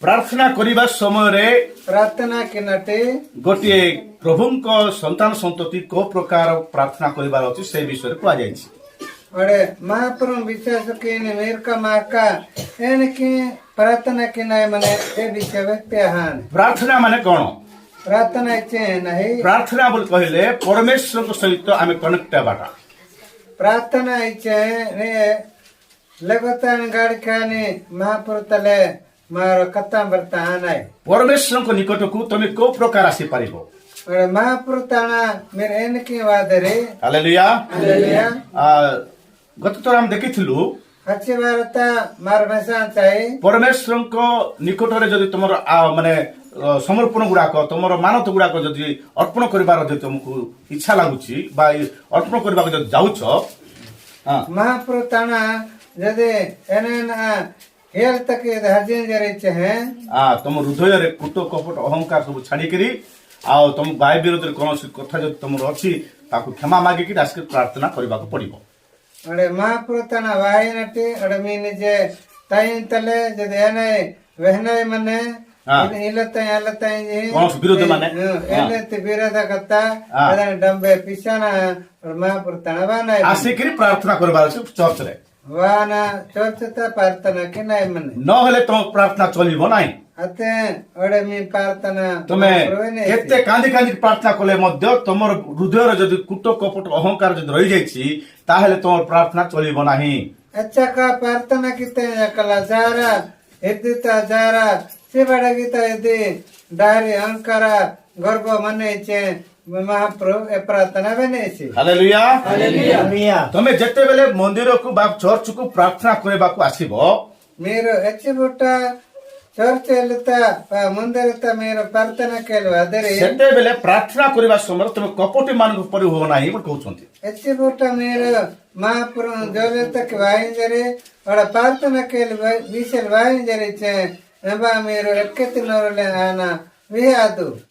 प्रार्थना करिबा समय रे प्रार्थना किनटे गोटे प्रभुଙ୍କ संतान संतति को प्रकार प्रार्थना करिबार अछि से विषय रे कुआ जायछि। अरे महाप्रभु विश्वास किने मेरका माका एनके प्रार्थना किनाय मने ए विषय व्यक्तिहान प्रार्थना माने कोन? प्रार्थना इच्छे नहीं प्रार्थना बोल कहले परमेश्वर सहित आमे कनेक्ट बाटा। प्रार्थना इच्छे ने लगतान गाड़ी खाने महाप्रभु तले मारो कथा बर्तान है परमेश्वर को निकट को तुम को प्रकार आसी पारिबो। अरे महाप्रभु ताना मेरे एनके वादरे हालेलुया हालेलुया गत थर हम देखिथिलु अच्छे वार्ता मार मसान चाहे परमेश्वर को निकट रे जदि तुमर माने समर्पण गुड़ाक तुमर मानत गुड़ाक जदि अर्पण करिबार जदि तुमको इच्छा लागुची बा अर्पण करिबाक जदि जाउछ महाप्रभु ताना जदे एने हेल तक हर्जन जरे चाहे तुम हृदय रे कुट कपट अहंकार सब छाड़ी करी आ तुम गाय विरोध कौन कथा जदि तुमर अछि ताकू क्षमा मागी कि आसके प्रार्थना करिबाक पड़िबो। अरे महाप्रभु ताना वाही नटे अरे मीने जे ताइन तले जदे एने वहने मने इलता अलता जे कौन विरोध माने एने ते विरोध करता अदन डंबे पिछाना और महाप्रभु ताना वाना आसे करी प्रार्थना करबार अछि चर्च रे वाना चर्चता प्रार्थना के नहीं मने न हेले तुम प्रार्थना चलिबो नाही। अते अरे मी प्रार्थना तुमे केते कांदी कांदी प्रार्थना कले मध्य तुमर हृदय रे जदि कुट कपट अहंकार जदि रहि जायछि ताहेले तुमर प्रार्थना चलिबो नाही। अच्छा का प्रार्थना किते कला जारा हेदिता जारा से बड़ा गीता यदि डायरी अहंकारा गर्भ मने छे महाप्रभु ए प्रार्थना बने छे। हालेलुया हालेलुया तुमे जते बेले मंदिर को बा चर्च को प्रार्थना करबा को आसीबो मेरो एचे बोटा चर्च एलता मंदिर ता मेरो प्रार्थना केलो अदरे जते बेले प्रार्थना करबा समय तुमे कपटी मान ऊपर हो नाही बोल कहउछंती एचे बोटा मेरो महाप्रभु जोले तक वाइन जरे और प्रार्थना केलो विशल वाइन जरे छे एबा मेरो एकते नरले आना विहादु